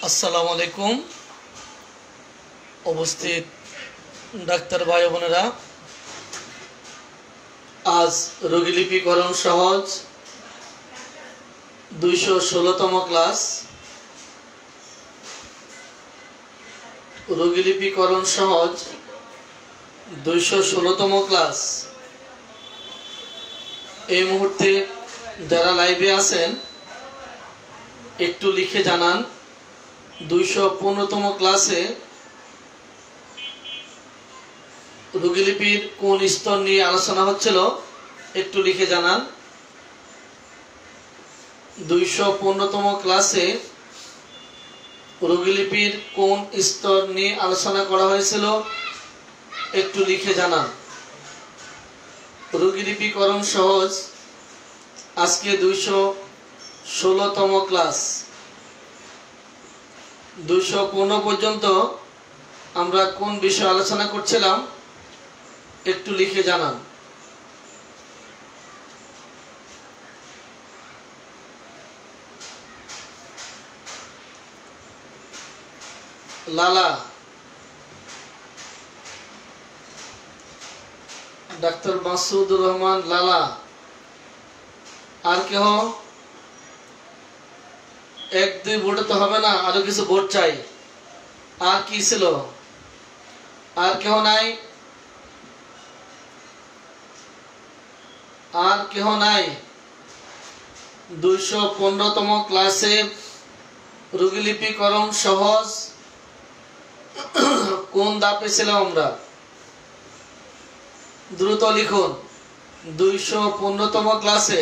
আসসালামু আলাইকুম। উপস্থিত ডাক্তার ভাই বোনেরা, আজ রোগীলিপিকরণ সহজ 216তম ক্লাস। রোগীলিপিকরণ সহজ 216তম ক্লাস। এই মুহূর্তে যারা লাইভে আছেন একটু লিখে জানান 215তম ক্লাসে রোগীলিপির কোন স্তর নিয়ে আলোচনা হচ্ছিল, একটু লিখে জানান। 215তম ক্লাসে রোগীলিপির কোন স্তর নিয়ে আলোচনা করা হয়েছিল, একটু লিখে জানান। রোগীলিপিকরণ সহজ আজকে 216তম ক্লাস। 215 পর্যন্ত আমরা কোন বিষয়ে আলোচনা করছিলাম, একটু লিখে জানান। লালা, ডাক্তার মাসুদুর রহমান লালা। আর কেহ? 1-2 ভোটে তো হবে না, আরো কিছু ভোট চাই। আর কি ছিল? আর কেহ নাই? আর কেহ নাই? 215তম ক্লাসে রোগীলিপিকরণ সহজ কোন ধাপে ছিলাম আমরা? দ্রুত লিখুন। 215তম ক্লাসে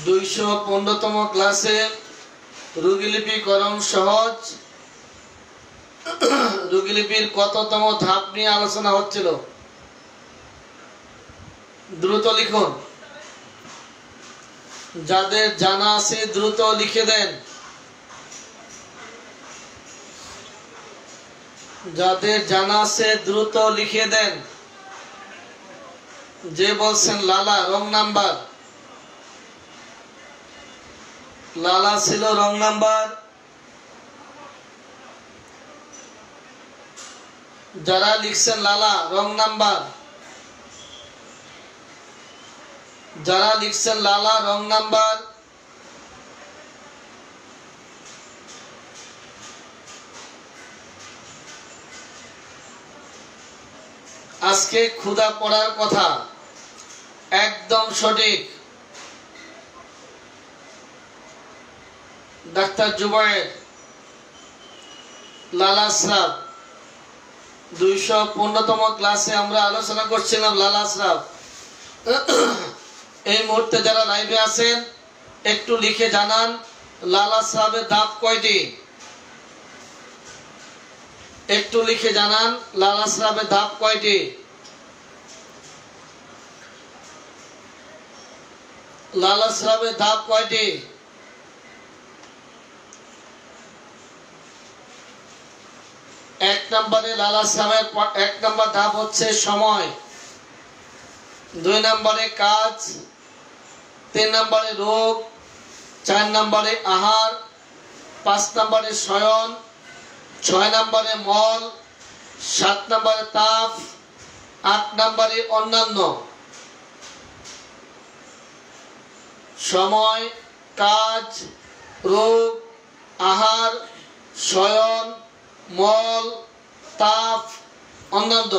215তম ক্লাসে রোগীলিপিকরণ সহজ রোগীলিপির কততম ধাপ নিয়ে আলোচনা হচ্ছিল? দ্রুত লিখুন। যাদের জানা আছে দ্রুত লিখে দেন। যাদের জানা আছে দ্রুত লিখে দেন। যে বলছেন লালা, রং নাম্বার। লালা ছিল রং নাম্বার। যারা লিখছেন লালা, রং নাম্বার। যারা লিখছেন লালা, রং নাম্বার। আজকে ক্ষুধা পড়ার কথা, একদম সঠিক। ডাক্তার জুবায়ের, লালা স্রাব। 215তম ক্লাসে আমরা আলোচনা করছিলাম লালা স্রাব। এই মুহূর্তে যারা লাইভে আছেন একটু লিখে জানান লালা স্রাবের ধাপ কয়টি? একটু লিখে জানান লালা স্রাবের ধাপ কয়টি? লালা স্রাবের ধাপ কয়টি? এক নম্বরে লালা স্রাবের 1 নম্বর ধাপ হচ্ছে সময়, 2 নম্বরে কাজ, 3 নম্বরে রোগ, 4 নম্বরে আহার, 5 নম্বরে শয়ন, 6 নম্বরে মল, 7 নম্বরে তাপ, 8 নম্বরে অন্যান্য। সময়, কাজ, রোগ, আহার, শয়ন, মল, তাপ, অন্যান্য।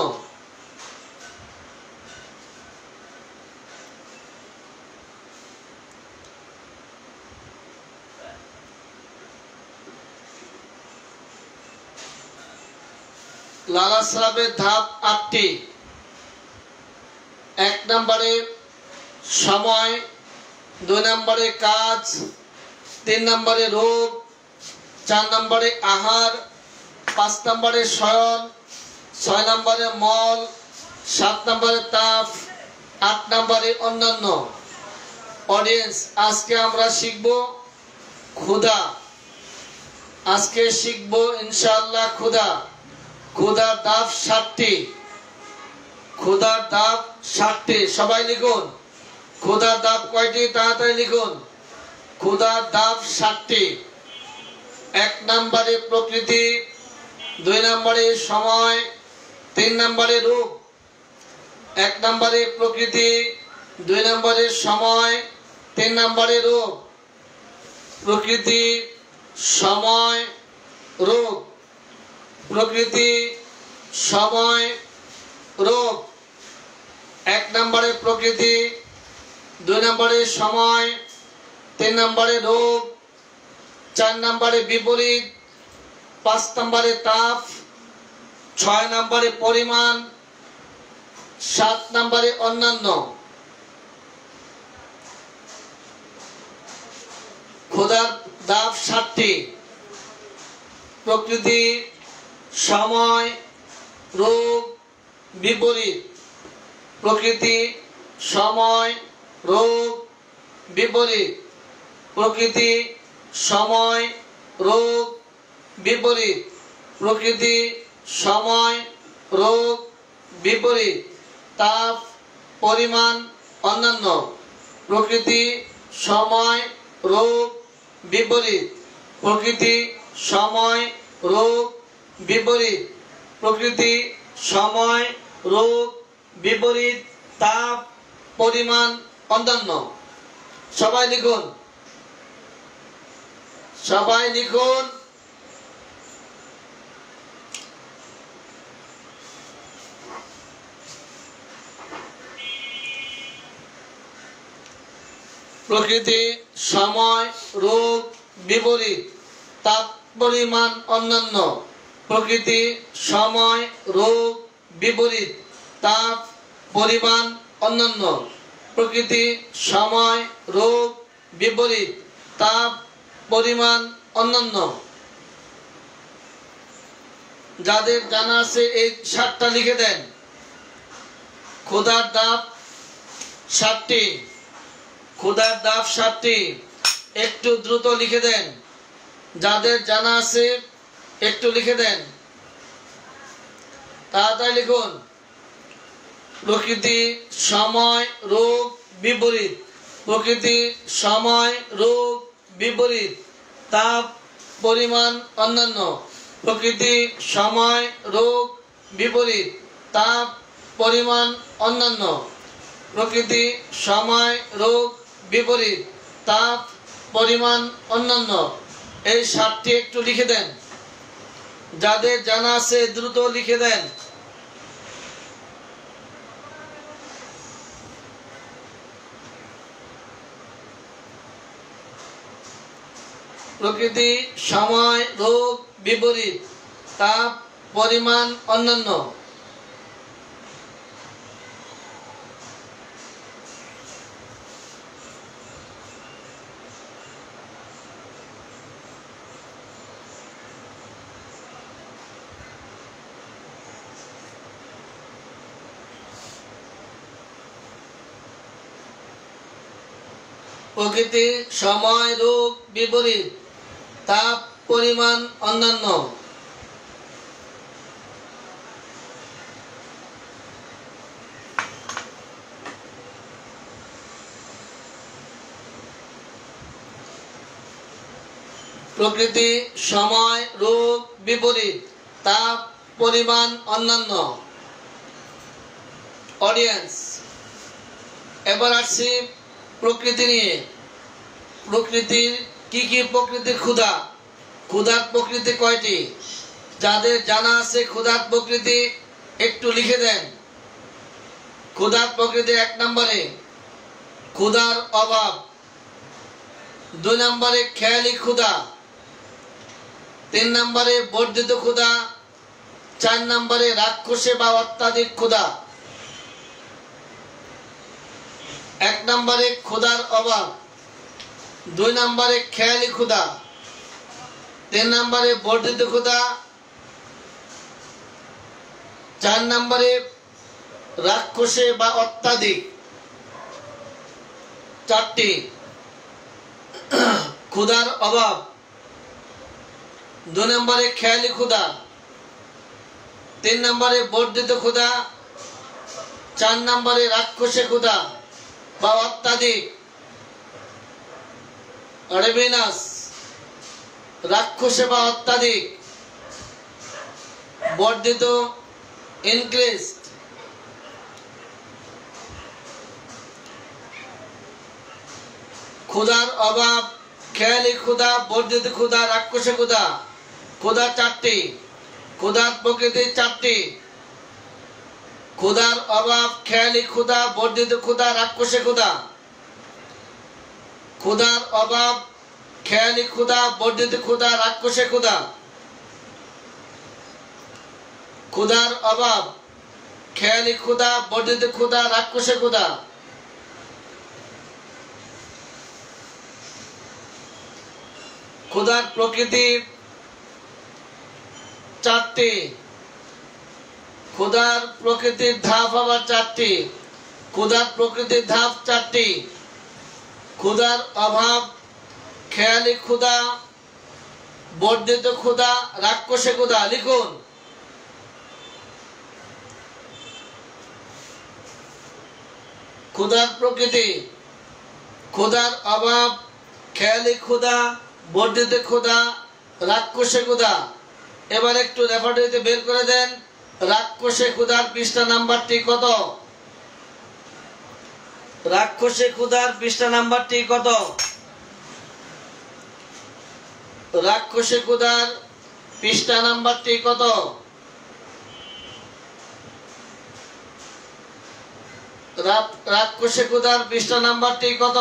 লালা স্রাবের ধাপ 8টি। 1 নম্বরে সময়, 2 নম্বরে কাজ, 3 নম্বরে রোগ, 4 নম্বরে আহার, 5 নম্বরে শয়ন, 6 নম্বরে মল, 7 নম্বরে তাপ, 8 নম্বরে অন্যান্য। অডিয়েন্স, আজকে আমরা শিখব ক্ষুধা। আজকে শিখব ইনশাআল্লাহ ক্ষুধা। ক্ষুধার ধাপ 7টি। ক্ষুধার ধাপ 7টি। সবাই লিখুন ক্ষুধার ধাপ কয়টি, তাড়াতাড়ি লিখুন। ক্ষুধার দাব 7টি। 1 নম্বরে প্রকৃতি, 2 নম্বরে সময়, 3 নম্বরে রূপ। 1 নম্বরে প্রকৃতি, 2 নম্বরে সময়, 3 নম্বরে রূপ। প্রকৃতি, সময়, রূপ। প্রকৃতি, সময়, রূপ। 1 নম্বরে প্রকৃতি, 2 নম্বরে সময়, 3 নম্বরে রূপ, 4 নম্বরে বিপরীত, 5 নম্বরে তাপ, 6 নম্বরে পরিমাণ, 7 নম্বরে অন্যান্য। ক্ষুধার দাব 7টি। প্রকৃতি, সময়, রূপ, বিপরীত। প্রকৃতি, সময়, রূপ, বিপরীত। প্রকৃতি, সময়, রূপ, বিপরীত। প্রকৃতি, সময়, রূপ, বিপরীত। তাপ, পরিমাণ, অন্যান্য। প্রকৃতি, সময়, রূপ, বিপরীত। প্রকৃতি, সময়, রূপ, বিপরীত। প্রকৃতি, সময়, রূপ, বিপরীত। তাপ, পরিমাণ, অন্যান্য। সবাই লিখুন, সবাই লিখুন। প্রকৃতি, সময়, রূপ, বিপরীত। তাপ, পরিমাণ, অন্যান্য। প্রকৃতি, সময়, রূপ, বিপরীত। তাপ, পরিমাণ, অন্যান্য। প্রকৃতি, সময়, রূপ, বিপরীত। তাপ, পরিমাণ, অন্যান্য। যাদের জানা আছে এই 7টা লিখে দেন। ক্ষুধার দাব 7টি। ক্ষুধার দাব 7টি। একটু দ্রুত লিখে দেন। যাদের জানা আছে একটু লিখে দেন, তাড়াতাড়ি লিখুন। প্রকৃতি, সময়, রূপ, বিপরীত। প্রকৃতি, সময়, রূপ, বিপরীত। তাপ, পরিমাণ, অন্যান্য। প্রকৃতি, সময়, রূপ, বিপরীত। তাপ, পরিমাণ, অন্যান্য। প্রকৃতি, সময়, রূপ, বিপরীত। তাপ, পরিমাণ, অন্যান্য। এই 7টি একটু লিখে দেন। যাদের জানা আছে দ্রুত লিখে দেন। প্রকৃতি, সময়, রূপ, বিপরীত। তাপ, পরিমাণ, অন্যান্য। প্রকৃতি, সময়, রূপ, বিপরীত। তাপ, পরিমাণ, অন্যান্য। প্রকৃতি, সময়, রূপ, বিপরীত। তাপ, পরিমাণ, অন্যান্য। অডিয়েন্স, এবার আসছি প্রকৃতি নিয়ে। প্রকৃতির কি কি প্রকৃতির ক্ষুধা? ক্ষুধার প্রকৃতি কয়টি? যাদের জানা আছে ক্ষুধার প্রকৃতি একটু লিখে দেন। ক্ষুধার প্রকৃতি 1 নম্বরে ক্ষুধার অভাব, 2 নম্বরে খেয়ালি ক্ষুধা, 3 নম্বরে বর্ধিত ক্ষুধা, 4 নম্বরে রাক্ষসে বা অত্যাধিক ক্ষুধা। 1 নম্বরে ক্ষুধার অভাব, 2 নম্বরে খেয়ালি ক্ষুধা, 3 নম্বরে বর্ধিত ক্ষুধা, 4 নম্বরে রাক্ষসে বা অত্যাধিক। 4টি ক্ষুধার অভাব, 2 নম্বরে খেয়ালি ক্ষুধা, 3 নম্বরে বর্ধিত ক্ষুধা, 4 নম্বরে রাক্ষসে ক্ষুধা বা অত্যাধিক, রেভিনাস রাক্ষসে বা অত্যাধিক বর্ধিত ইনক্রিজ ক্ষুধার অভাব খেয়ালি ক্ষুধা বর্ধিত ক্ষুধা রাক্ষসে ক্ষুধা ক্ষুধা চারটি ক্ষুধার প্রকৃতি চারটি ক্ষুধার অভাব খেয়ালি ক্ষুধা বর্ধিত ক্ষুধা রাক্ষসে ক্ষুধা ক্ষুধার অভাব খেয়ালি ক্ষুধা বর্ধিত ক্ষুধা রাক্ষসে ক্ষুধা ক্ষুধার অভাব খেয়ালি ক্ষুধা বর্ধিত ক্ষুধা রাক্ষসে ক্ষুধা ক্ষুধার প্রকৃতি চারটি ক্ষুধার প্রকৃতির ধাপ আবার চারটি ক্ষুধার প্রকৃতির ধাপ চারটি ক্ষুধার অভাব খেয়ালি ক্ষুধা বর্ধিত ক্ষুধা রাক্ষসে ক্ষুধা লিখুন ক্ষুধার প্রকৃতি ক্ষুধার অভাব খেয়ালি ক্ষুধা বর্ধিত ক্ষুধা রাক্ষসে ক্ষুধা এবার একটু রেফারেটরিতে বের করে দেন রাক্ষসে ক্ষুধার পৃষ্ঠা নাম্বারটি কত রাক্ষসে ক্ষুধার পৃষ্ঠা নাম্বারটি কত রাক্ষসে ক্ষুধার পৃষ্ঠা নাম্বারটি কত রাক্ষসে ক্ষুধার পৃষ্ঠা নাম্বারটি কত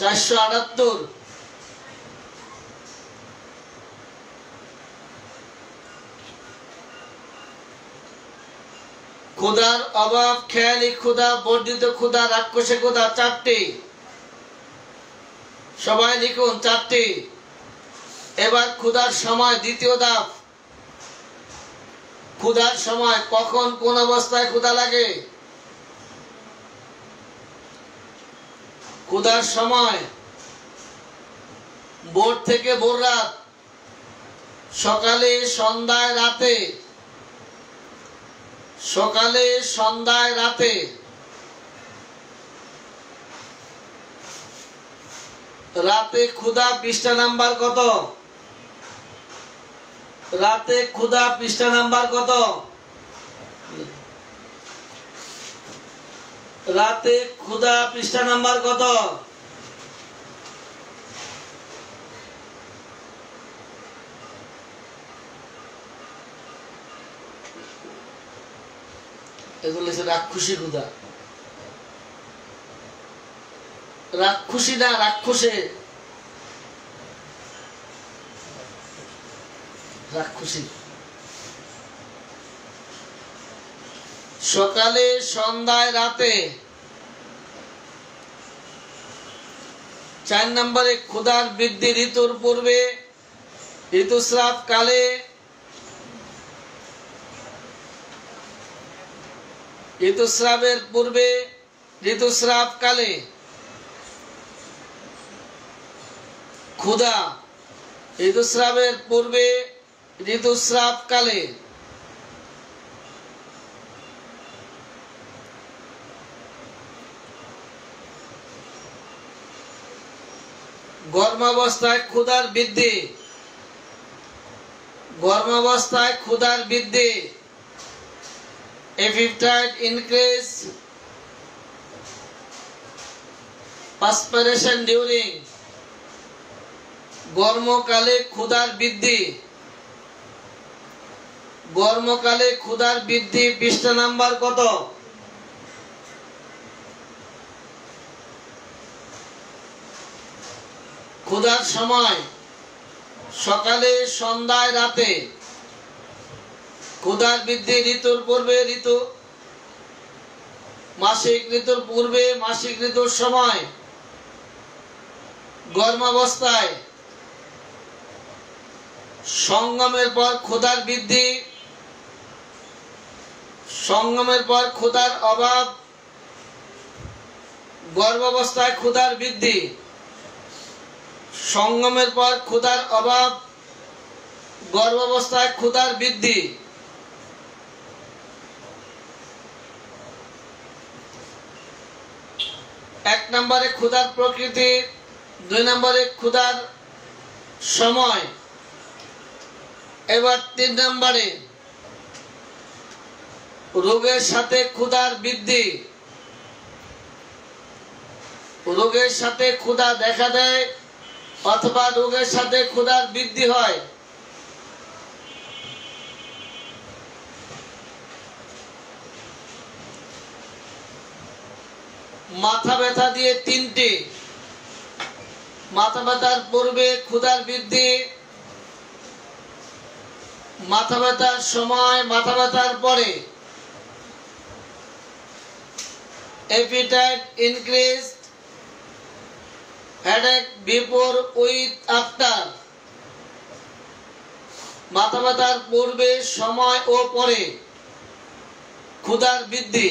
478 ক্ষুধার অভাব খেয়ালি ক্ষুধা বর্ধিত ক্ষুধা রাক্ষসে ক্ষুধা চারটি সবাই লিখুন চারটি এবার ক্ষুধার সময় দ্বিতীয় ধাপ ক্ষুধার সময় কখন কোন অবস্থায় ক্ষুধা লাগে ক্ষুধার সময় ভোর থেকে ভোর রাত সকালে সন্ধ্যায় রাতে সকালে সন্ধ্যায় রাতে রাতে ক্ষুধা পৃষ্ঠা নাম্বার কত রাতে ক্ষুধা পৃষ্ঠা নাম্বার কত রাতে ক্ষুধা পৃষ্ঠা নাম্বার কত এগুলো হচ্ছে রাক্ষসী ক্ষুধা রাক্ষসী না রাক্ষসে রাক্ষসী সকালে সন্ধ্যায় রাতে 4 নম্বরে ক্ষুধার বৃদ্ধি ঋতুর পূর্বে ঋতুস্রাব কালে ঋতুস্রাবের পূর্বে ঋতুস্রাব কালে ক্ষুধা ঋতুস্রাবের পূর্বে ঋতুস্রাব কালে গর্ভাবস্থায় ক্ষুধার বৃদ্ধি গর্ভাবস্থায় ক্ষুধার বৃদ্ধি appetite increase perspiration during গরমকালে ক্ষুধার বৃদ্ধি গরমকালে ক্ষুধার বৃদ্ধি পৃষ্ঠা নাম্বার কত ক্ষুধার সময় সকালে সন্ধ্যায় রাতে ক্ষুধার বৃদ্ধি ঋতুর পূর্বে ঋতু মাসিক ঋতুর পূর্বে মাসিক ঋতুর সময় গর্ভাবস্থায় সঙ্গমের পর ক্ষুধার বৃদ্ধি সঙ্গমের পর ক্ষুধার অভাব গর্ভাবস্থায় ক্ষুধার বৃদ্ধি সঙ্গমের পর ক্ষুধার অভাব গর্ভাবস্থায় ক্ষুধার বৃদ্ধি এক নম্বরে ক্ষুধার প্রকৃতি, দুই নম্বরে ক্ষুধার সময়, এবার তিন নম্বরে রোগের সাথে ক্ষুধার বৃদ্ধি। রোগের সাথে ক্ষুধা দেখা দেয় অথবা রোগের সাথে ক্ষুধার বৃদ্ধি হয়। মাথা ব্যথা দিয়ে তিনটি: মাথা ব্যথার পূর্বে ক্ষুধার বৃদ্ধি, মাথা ব্যথার সময়, মাথা ব্যথার পরে। appetite increased, headache before with after। মাথা ব্যথার পূর্বে, সময় ও পরে ক্ষুধার বৃদ্ধি।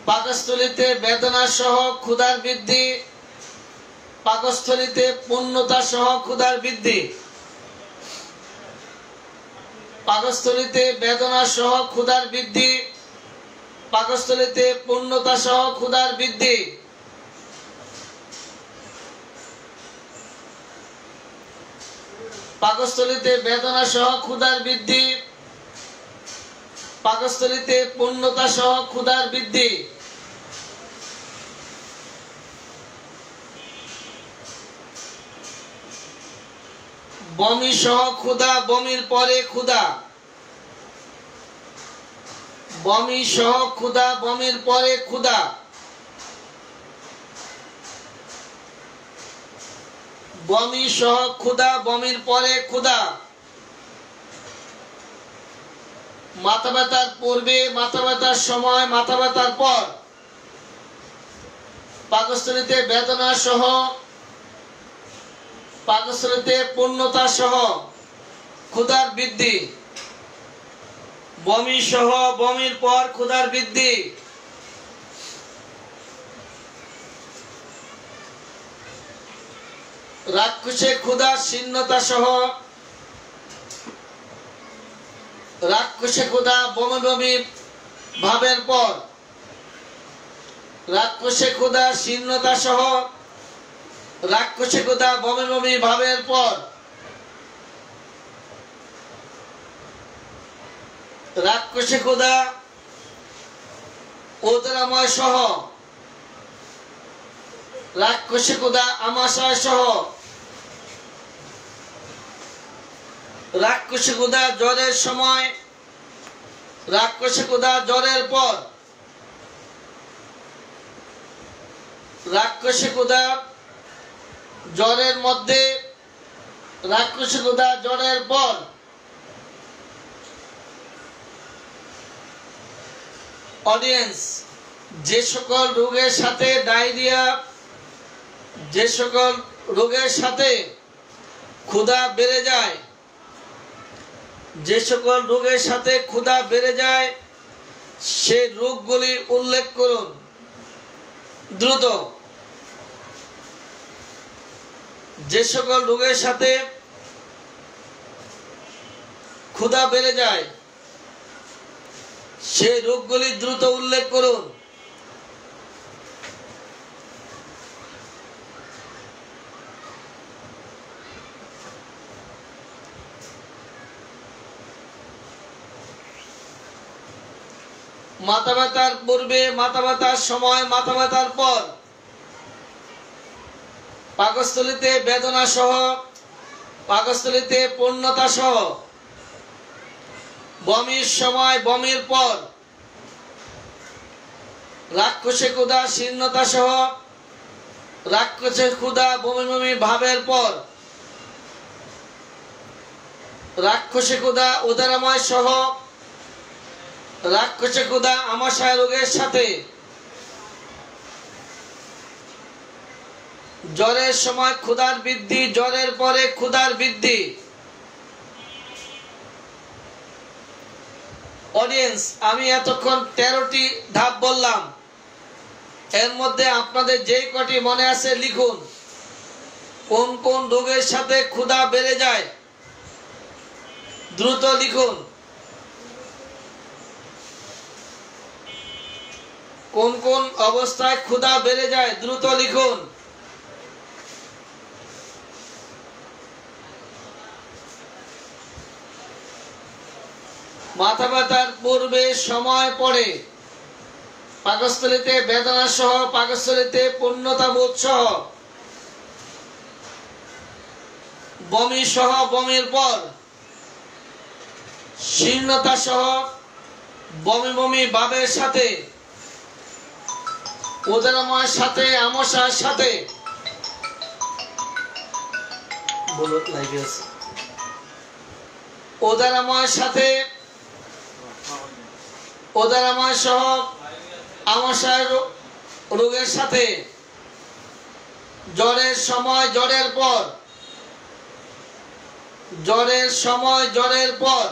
পাকস্থলীতে বেদনা সহ ক্ষুধার বৃদ্ধি, পাকস্থলীতে পূর্ণতা সহ ক্ষুধার বৃদ্ধি। পাকস্থলীতে বেদনা সহ ক্ষুধার বৃদ্ধি, পাকস্থলীতে পূর্ণতা সহ ক্ষুধার বৃদ্ধি। পাকস্থলীতে বেদনা সহ ক্ষুধার বৃদ্ধি, পাকস্থলীতে পূর্ণতা সহ ক্ষুধার বৃদ্ধি। বমি সহ ক্ষুধা, বমির পরে ক্ষুধা। বমি সহ ক্ষুধা, বমির পরে ক্ষুধা। বমি সহ ক্ষুধা, বমির পরে ক্ষুধা। মাথা ব্যথার পূর্বে, মাথা ব্যথার সময়, মাথা ব্যথার পর। পাকস্থলীতে বেদনা সহ, পাকস্থলীতে পূর্ণতা সহ ক্ষুধার বৃদ্ধি। বমি সহ, বমির পর ক্ষুধার বৃদ্ধি। রাক্ষসে ক্ষুধা, শীর্ণতা সহ। রাক্ষসে ক্ষুধা, বমি বমি ভাবের পর। রাক্ষসে ক্ষুধা, শীর্ণতা সহ। রাক্ষসে ক্ষুধা, বমি বমি ভাবের পর। রাক্ষসে ক্ষুধা, উদরাময় সহ। রাক্ষসে ক্ষুধা, আমাশয় সহ। রাক্ষসে ক্ষুধা, জ্বরের সময়। রাক্ষসে ক্ষুধা, জ্বরের পর। রাক্ষসে ক্ষুধা, জ্বরের মধ্যে। রাক্ষসে ক্ষুধা, জ্বরের পর। অডিয়েন্স, যে সকল রোগের সাথে ডায়রিয়া, যে সকল রোগের সাথে ক্ষুধা বেড়ে যায়, যে সকল রোগের সাথে ক্ষুধা বেড়ে যায় সেই রোগগুলি উল্লেখ করুন দ্রুত। যে সকল রোগের সাথে ক্ষুধা বেড়ে যায় সেই রোগগুলি দ্রুত উল্লেখ করুন। মাথা ব্যথার পূর্বে, মাথা ব্যথার সময়, মাথা ব্যথার পর। পাকস্থলীতে বেদনা সহ, পাকস্থলীতে পূর্ণতা সহ। বমির সময়, বমির পর। রাক্ষসে ক্ষুধা, শীর্ণতা সহ। রাক্ষসে ক্ষুধা, বমি বমি ভাবের পর। রাক্ষসে ক্ষুধা, উদরাময় সহ। রাক্ষসে ক্ষুধা, আমাশয় রোগের সাথে। জ্বরের সময় ক্ষুধার বৃদ্ধি, জ্বরের পরে ক্ষুধার বৃদ্ধি। অডিয়েন্স, আমি এতক্ষণ 13টি ধাপ বললাম, এর মধ্যে আপনাদের যেই কটি মনে আছে লিখুন। কোন কোন রোগের সাথে ক্ষুধা বেড়ে যায় দ্রুত লিখুন। কোন কোন অবস্থায় ক্ষুধা বেড়ে যায় দ্রুত লিখুন। মাথা ব্যথার পূর্বে, সময় পরে, পাকস্থলীতে বেদনা সহ, পাকস্থলীতে পূর্ণতা বোধ সহ, বমি সহ, বমির পর, শীর্ণতা সহ, বমি বমি ভাবের সাথে, উদরময়ের সাথে, আমশার সাথে, উদরময়ের সাথে, উদরময় সহ আমশার রোগের সাথে, জ্বরের সময়, জ্বরের পর, জ্বরের সময়, জ্বরের পর,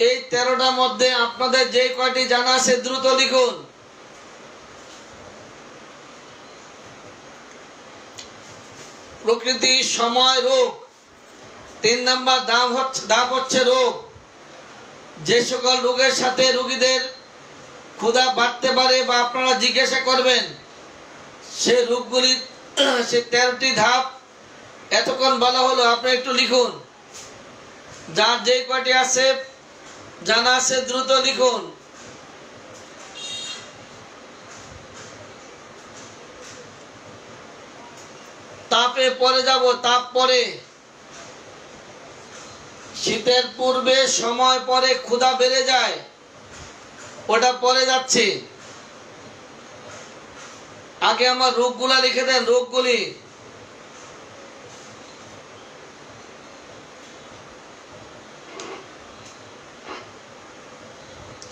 এই 13টার মধ্যে আপনাদের যে কয়টি জানা আছে দ্রুত লিখুন। প্রকৃতি, সময়, রোগ। 3 নাম্বার ধাপ হচ্ছে রোগ। যে সকল রোগের সাথে রোগীদের ক্ষুধা বাড়তে পারে বা আপনারা জিজ্ঞাসা করবেন সে রোগগুলি, সে 13টি ধাপ এতক্ষণ বলা হলো, আপনি একটু লিখুন। যার যে কয়টি আছে জানা আছে দ্রুত লিখুন। তাপে পরে যাব, তাপ পরে। শীতের পূর্বে, সময় পরে ক্ষুধা বেড়ে যায়, ওটা পরে যাচ্ছে। আগে আমার রোগগুলা লিখে দেন, রোগগুলি।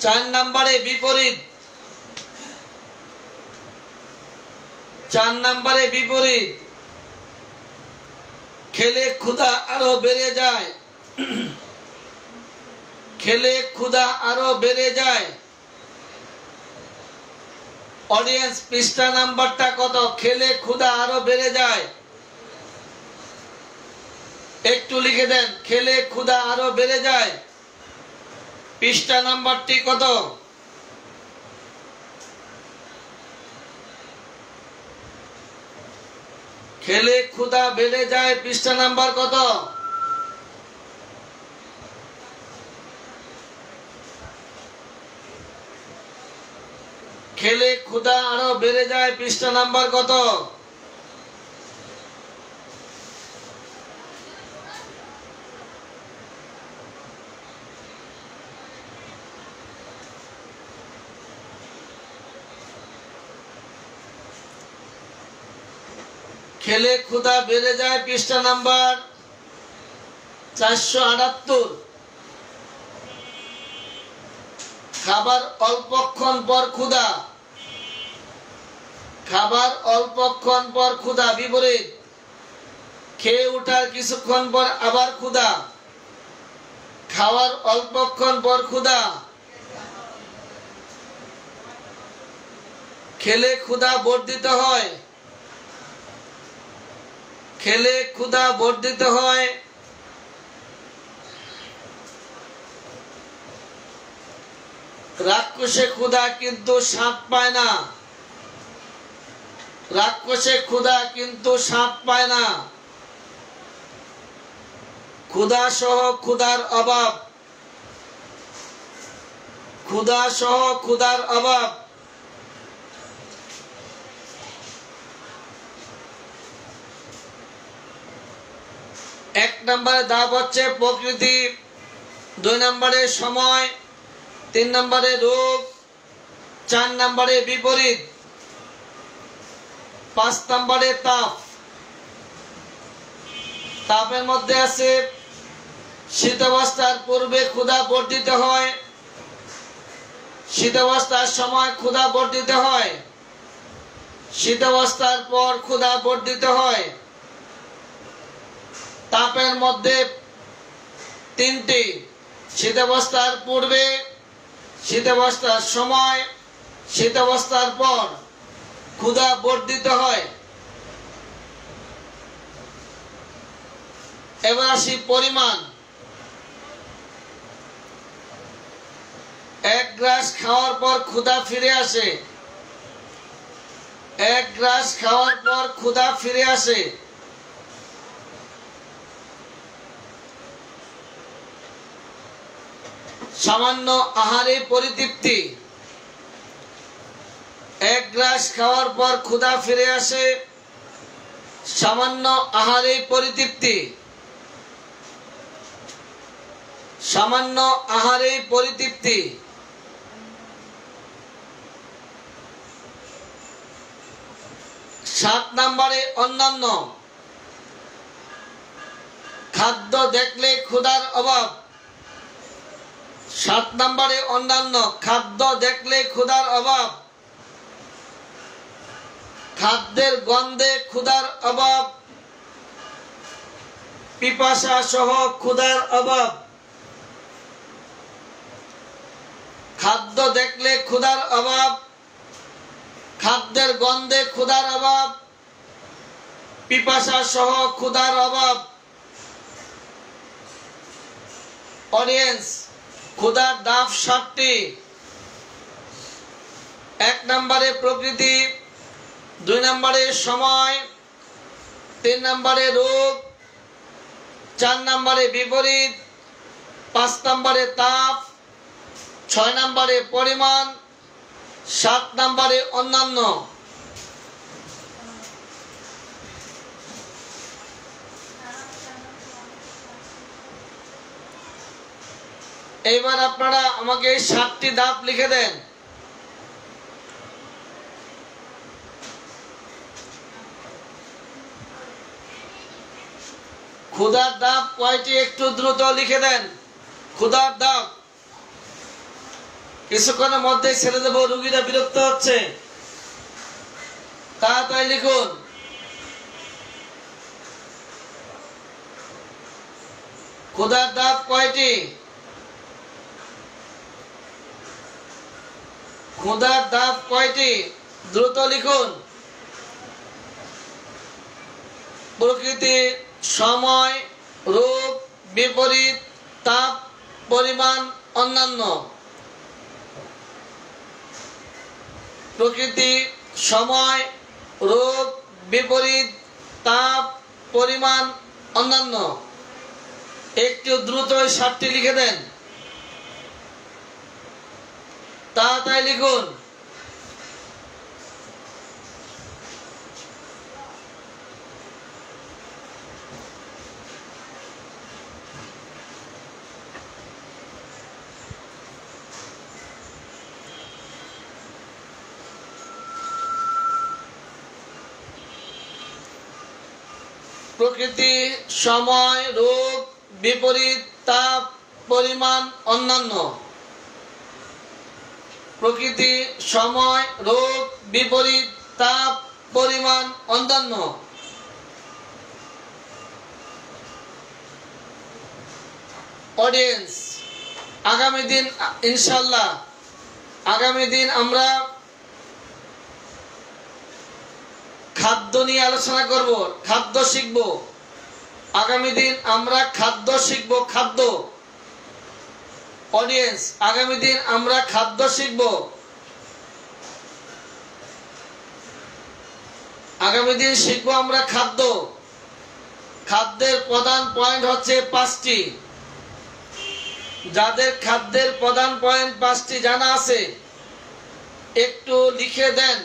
চার নম্বরে বিপরীত। 4 নম্বরে বিপরীত। খেলে ক্ষুধা আরো বেড়ে যায়, খেলে ক্ষুধা আরো বেড়ে যায়। অডিয়েন্স, পৃষ্ঠা নাম্বারটা কত? খেলে ক্ষুধা আরো বেড়ে যায়, একটু লিখে দেন। খেলে ক্ষুধা আরো বেড়ে যায়, পৃষ্ঠা নাম্বারটি কত? খেলে ক্ষুধা বেড়ে যায়, পৃষ্ঠা নাম্বার কত? খেলে ক্ষুধা আরো বেড়ে যায়, পৃষ্ঠা নাম্বার কত? খেলে ক্ষুধা বেড়ে যায়, পৃষ্ঠা নাম্বার 478। খাবার অল্পক্ষণ পর ক্ষুধা, খাবার অল্পক্ষণ পর ক্ষুধা। বিপরীত, খেয়ে ওঠার কিছুক্ষণ পর আবার ক্ষুধা, খাওয়ার অল্পক্ষণ পর ক্ষুধা। খেলে ক্ষুধা বর্ধিত হয়, খেলে ক্ষুধা বর্ধিত হয়। রাক্ষসে ক্ষুধা কিন্তু স্বাদ পায় না, রাক্ষসে ক্ষুধা কিন্তু স্বাদ পায় না। ক্ষুধা সহ ক্ষুধার অভাব, ক্ষুধা সহ ক্ষুধার অভাব। এক নম্বরে ধাপ হচ্ছে প্রকৃতি, 2 নম্বরে সময়, 3 নম্বরে রোগ, 4 নম্বরে বিপরীত, 5 নম্বরে তাপ। তাপের মধ্যে আছে শীতাবস্থার পূর্বে ক্ষুধা বর্ধিত হয়, শীতাবস্থার সময় ক্ষুধা বর্ধিত হয়, শীতাবস্থার পর ক্ষুধা বর্ধিত হয়। তাপের মধ্যে 3টি: শীতাবস্থার পূর্বে, শীতাবস্থার সময়, শীতাবস্থার পর। ক্ষুধা বর্ধিত হয়। এবার আসি পরিমাণ। এক গ্রাস খাওয়ার পর ক্ষুধা ফিরে আসে। এক গ্রাস খাওয়ার পর ক্ষুধা ফিরে আসে। সামান্য আহারে পরিতৃপ্তি। এক গ্রাস খাওয়ার পর ক্ষুধা ফিরে আসে, সামান্য আহারে পরিতৃপ্তি। সামান্য আহারে পরিতৃপ্তি। 7 নম্বরে অন্যান্য। খাদ্য দেখলে ক্ষুধার অভাব। 7 নম্বরে অন্যান্য। খাদ্য দেখলে ক্ষুধার অভাব। খাদ্যের গন্ধে ক্ষুধার অভাব, পিপাসা সহ ক্ষুধার অভাব। খাদ্য দেখলে ক্ষুধার অভাব, খাদ্যের গন্ধে ক্ষুধার অভাব, পিপাসা সহ ক্ষুধার অভাব। অডিয়েন্স, ক্ষুধার ধাপ 7টি। 1 নম্বরে প্রকৃতি, 2 নম্বরে সময়, 3 নম্বরে রোগ, 4 নম্বরে বিপরীত, 5 নম্বরে তাপ, 6 নম্বরে পরিমাণ, 7 নম্বরে অন্যান্য। এইবার আপনারা আমাকে 7টি ধাপ লিখে দেন। ক্ষুধার ধাপ কয়টি একটু দ্রুত লিখে দেন। ক্ষুধার ধাপ। কিছুক্ষণের মধ্যে ছেড়ে দেবো, রোগীরা বিরক্ত হচ্ছে। তাড়াতাড়ি লিখুন। ক্ষুধার ধাপ কয়টি? ক্ষুধার ধাপ কয়টি? দ্রুত লিখুন। প্রকৃতি, সময়, রূপ, বিপরীত, তাপ, পরিমাণ, অন্যান্য। প্রকৃতি, সময়, রূপ, বিপরীত, তাপ, পরিমাণ, অন্যান্য। একটু দ্রুত 7টি লিখে দেন। তাড়াতাড়ি লিখুন। প্রকৃতি, সময়, রূপ, বিপরীত, তাপ, পরিমাণ, অন্যান্য। প্রকৃতি, সময়, রূপ, বিপরীত, তাপ, পরিমাণ, অন্যান্য। অডিয়েন্স, আগামী দিন ইনশাআল্লাহ, আগামী দিন আমরা খাদ্য নিয়ে আলোচনা করব, খাদ্য শিখব। আগামী দিন আমরা খাদ্য শিখব। খাদ্য। অডিয়েন্স, আগামী দিন আমরা খাদ্য শিখব। আগামী দিন শিখব আমরা খাদ্য। খাদ্যের প্রধান পয়েন্ট হচ্ছে 5টি। যাদের খাদ্যের প্রধান পয়েন্ট 5টি জানা আছে একটু লিখে দেন।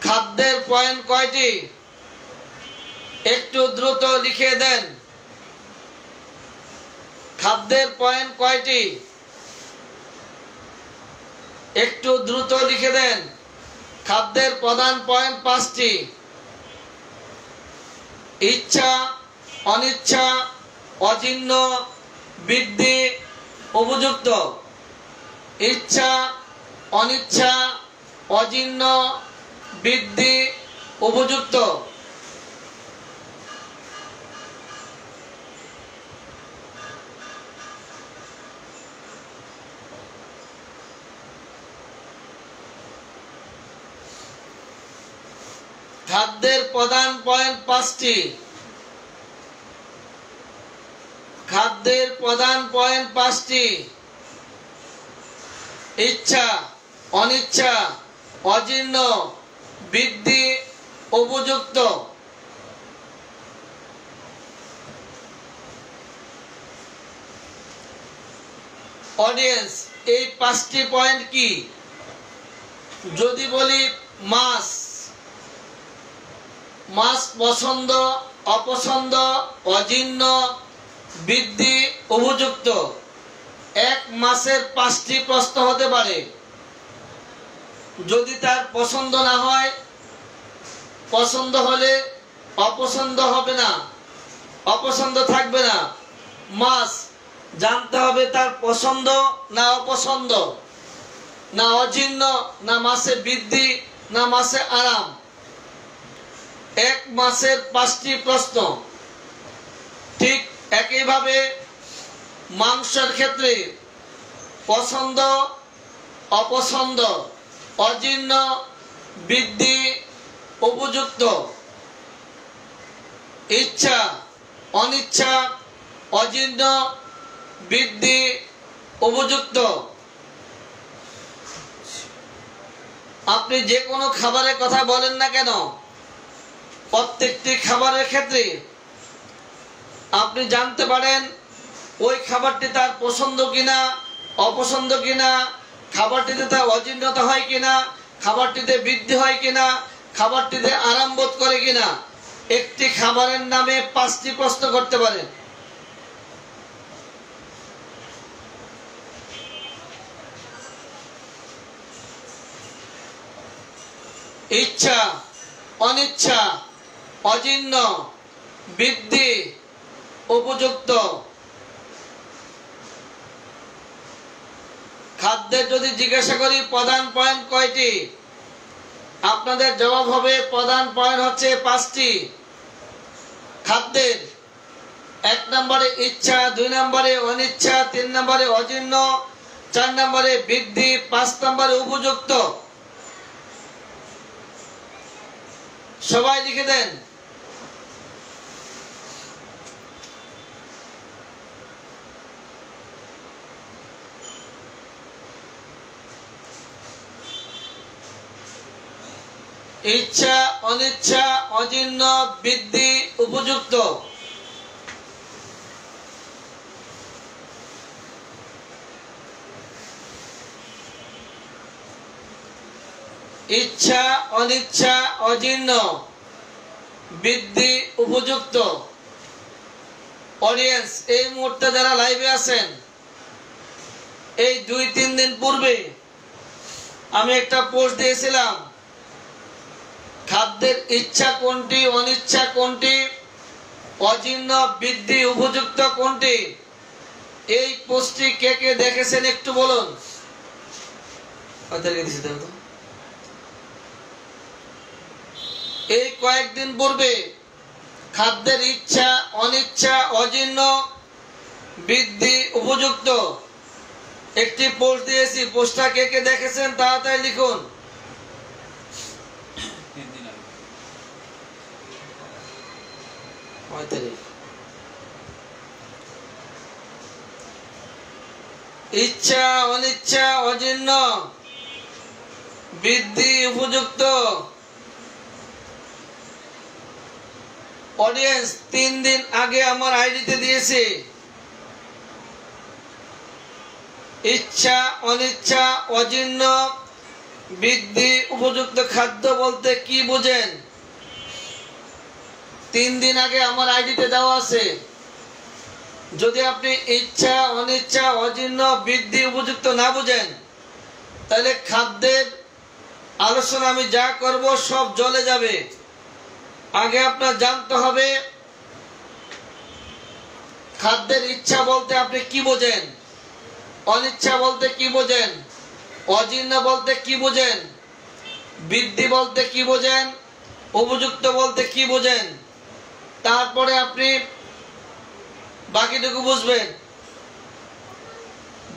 খাদ্যের পয়েন্ট কয়টি? একটু দ্রুত লিখে দেন। খাদ্যের পয়েন্ট কয়টি? একটু দ্রুত লিখে দেন। খাদ্যের প্রধান পয়েন্ট 5টি। ইচ্ছা, অনিচ্ছা, অজীর্ণ, বৃদ্ধি, উপযুক্ত। ইচ্ছা, অনিচ্ছা, অজীর্ণ, বৃদ্ধি, উপযুক্ত। খাদ্যের প্রধান পয়েন্ট 5টি। খাদ্যের প্রধান পয়েন্ট 5টি। ইচ্ছা, অনিচ্ছা, অজীর্ণ, বৃদ্ধি, উপযুক্ত। অডিয়েন্স, এই 5টি পয়েন্ট কি? যদি বলি মাছ, মাছ পছন্দ, অপছন্দ, অজীর্ণ, বৃদ্ধি, উপযুক্ত। এক মাছের 5টি প্রশ্ন হতে পারে। যদি তার পছন্দ না হয়, পছন্দ হলে অপছন্দ হবে না, অপছন্দ থাকবে না। মাছ জানতে হবে তার পছন্দ না অপছন্দ, না অজীর্ণ, না মাছে বৃদ্ধি, না মাছে আরাম। এক মাছের 5টি প্রশ্ন। ঠিক একইভাবে মাংসের ক্ষেত্রে পছন্দ, অপছন্দ, অজীর্ণ, বৃদ্ধি, উপযুক্ত। ইচ্ছা, অনিচ্ছা, অজীর্ণ, বৃদ্ধি, উপযুক্ত। আপনি যে কোনো খাবারের কথা বলেন না কেন, প্রত্যেকটি খাবারের ক্ষেত্রে আপনি জানতে পারেন ওই খাবারটি তার পছন্দ কিনা, অপছন্দ কিনা, খাবারটিতে তার অজীর্ণতা হয় কিনা, খাবারটিতে বৃদ্ধি হয় কিনা, খাবারটিতে আরাম বোধ করে কিনা। একটি খাবারের নামে 5টি প্রশ্ন করতে পারেন। ইচ্ছা, অনিচ্ছা, অজীর্ণ, বৃদ্ধি, উপযুক্ত। খাদ্যের যদি জিজ্ঞাসা করি প্রধান পয়েন্ট কয়টি, আপনাদের জবাব হবে প্রধান পয়েন্ট হচ্ছে 5টি। খাদ্যের 1 নম্বরে ইচ্ছা, 2 নম্বরে অনিচ্ছা, 3 নম্বরে অজীর্ণ, 4 নম্বরে বৃদ্ধি, 5 নম্বরে উপযুক্ত। সবাই লিখে দেন। ইচ্ছা, অনিচ্ছা, অজীর্ণ, বৃদ্ধি, উপযুক্ত। ইচ্ছা, অনিচ্ছা, অজীর্ণ, বৃদ্ধি, উপযুক্ত। অডিয়েন্স, এই মুহূর্তে যারা লাইভে আছেন, এই 2-3 দিন পূর্বে আমি একটা পোস্ট দিয়েছিলাম, খাদ্যের ইচ্ছা কোনটি, অনিচ্ছা কোনটি, অজীর্ণ, বৃদ্ধি, উপযুক্ত কোনটি। এই পোস্টটি কে কে দেখেছেন একটু বলুন। এই কয়েকদিন পূর্বে খাদ্যের ইচ্ছা, অনিচ্ছা, অজীর্ণ, বৃদ্ধি, উপযুক্ত একটি পোস্ট দিয়েছি। পোস্টটা কে কে দেখেছেন তাড়াতাড়ি লিখুন। ইচ্ছা, অনিচ্ছা, অজীর্ণ, বৃদ্ধি, উপযুক্ত। অডিয়েন্স, 3 দিন আগে আমার আইডিতে দিয়েছি। ইচ্ছা, অনিচ্ছা, অজীর্ণ, বৃদ্ধি, উপযুক্ত খাদ্য বলতে কি বুঝেন? 3 দিন আগে আমার আইডিতে দেওয়া আছে। যদি আপনি ইচ্ছা, অনিচ্ছা, অজীর্ণ, বৃদ্ধি, উপযুক্ত না বুঝেন, তাহলে খাদ্যের আলোচনা আমি যা করব সব জ্বলে যাবে। আগে আপনার জানতে হবে খাদ্যের ইচ্ছা বলতে আপনি কি বোঝেন, অনিচ্ছা বলতে কি বোঝেন, অজীর্ণ বলতে কি বোঝেন, বৃদ্ধি বলতে কি বোঝেন, উপযুক্ত বলতে কি বোঝেন। তারপরে আপনি বাকিটুকু বুঝবেন।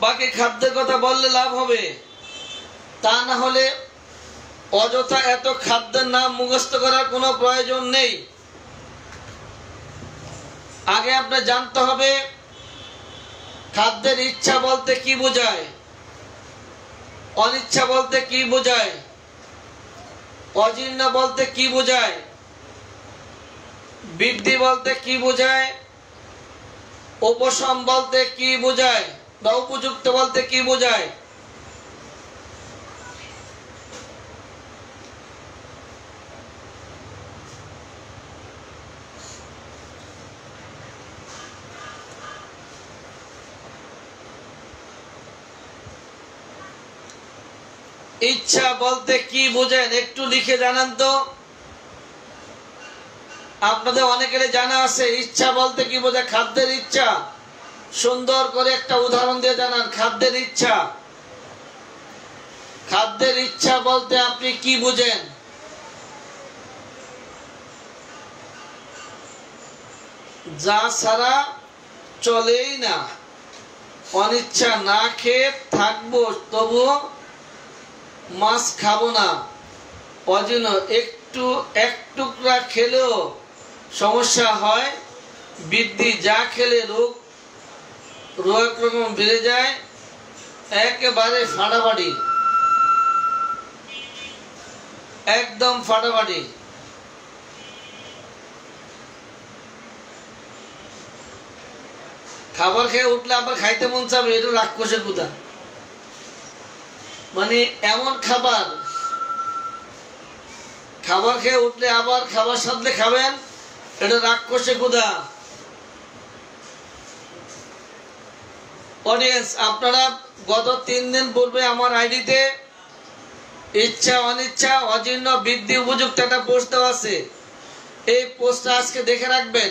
বাকি খাদ্যের কথা বললে লাভ হবে, তা না হলে অযথা এত খাদ্যের নাম মুখস্থ করার কোনো প্রয়োজন নেই। আগে আপনার জানতে হবে খাদ্যের ইচ্ছা বলতে কি বোঝায়, অনিচ্ছা বলতে কি বোঝায়, অজীর্ণ বলতে কি বোঝায়, বৃদ্ধি বলতে কি বোঝায়, উপশম বলতে কি বোঝায় বা উপযুক্ত বলতে কি বোঝায়। ইচ্ছা বলতে কি বোঝেন একটু লিখে জানান তো। আপনাদের অনেকের জানা আছে ইচ্ছা বলতে কি বোঝায়। খাদ্যের ইচ্ছা সুন্দর করে একটা উদাহরণ দিয়ে জানান। খাদ্যের ইচ্ছা, খাদ্যের ইচ্ছা বলতে আপনি কি বুঝেন? যা ছাড়া চলেই না, অনিচ্ছা না খেয়ে থাকবো তবুও মাছ খাবো না, অজীর্ণ একটু এক টুকরা খেলেও সমস্যা হয়, বৃদ্ধি যা খেলে রোগ রকম বেড়ে যায়, একেবারে ফাটাফাটি, একদম ফাটাফাটি। খাবার খেয়ে উঠলে আবার খাইতে মন চাবে, এটা রাক্ষসের কথা। মানে এমন খাবার, খাবার খেয়ে উঠলে আবার খাবার সাথে খাবেন, এটা রাক্ষসের কথা। অডিয়েন্স, আপনারা গত 3 দিন পূর্বে আমার আইডিতে ইচ্ছা অনিচ্ছা অজীর্ণ বৃদ্ধি উপযুক্ত একটা পোস্ট দেওয়া আছে। এই পোস্টটা আজকে দেখে রাখবেন,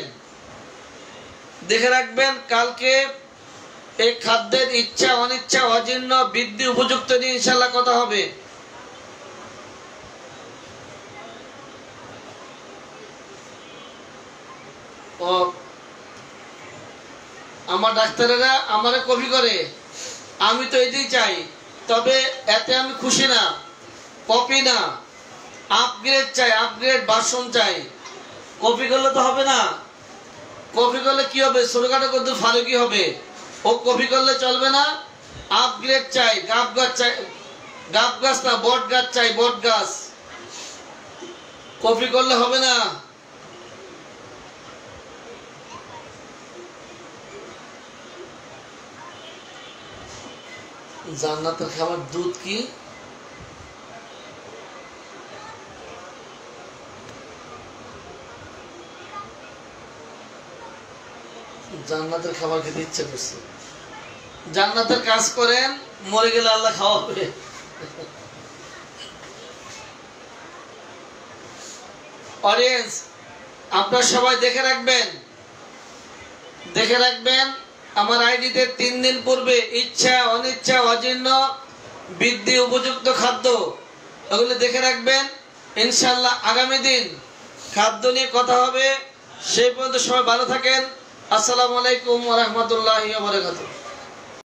দেখে রাখবেন। কালকে এই খাদ্যের ইচ্ছা অনিচ্ছা অজীর্ণ বৃদ্ধি উপযুক্ত নিয়ে ইনশাল্লাহ কথা হবে। ও আমার ডাক্তারেরা আমারে কপি করে, আমি তো এটাই চাই, তবে এতে আমি খুশি না। কপি না, আপগ্রেড চাই, আপগ্রেড ভার্সন চাই। কপি করলে তো হবে না। কপি করলে কি হবে? ছোটখাটো করতে ফারুকি হবে। ও কপি করলে চলবে না, আপগ্রেড চাই। গাব গাছ চাই, গাব গাছ না বট গাছ চাই, বট গাছ। কপি করলে হবে না। জান্নাতের খাবার দুধ কি? জান্নাতের খাবার খেতে ইচ্ছে করছে। জান্নাতের কাজ করেন, মরে গেলে আল্লাহ খাওয়াবে। অডিয়েন্স, আপনারা সবাই দেখে রাখবেন, দেখে রাখবেন। আমার আইডিতে 3 দিন পূর্বে ইচ্ছা অনিচ্ছা অজীর্ণ বৃদ্ধি উপযুক্ত খাদ্য, ওগুলো দেখে রাখবেন। ইনশাল্লাহ আগামী দিন খাদ্য নিয়ে কথা হবে। সেই পর্যন্ত সবাই ভালো থাকেন। আসসালামু আলাইকুম ওয়া রাহমাতুল্লাহি ওয়া বারাকাতুহু।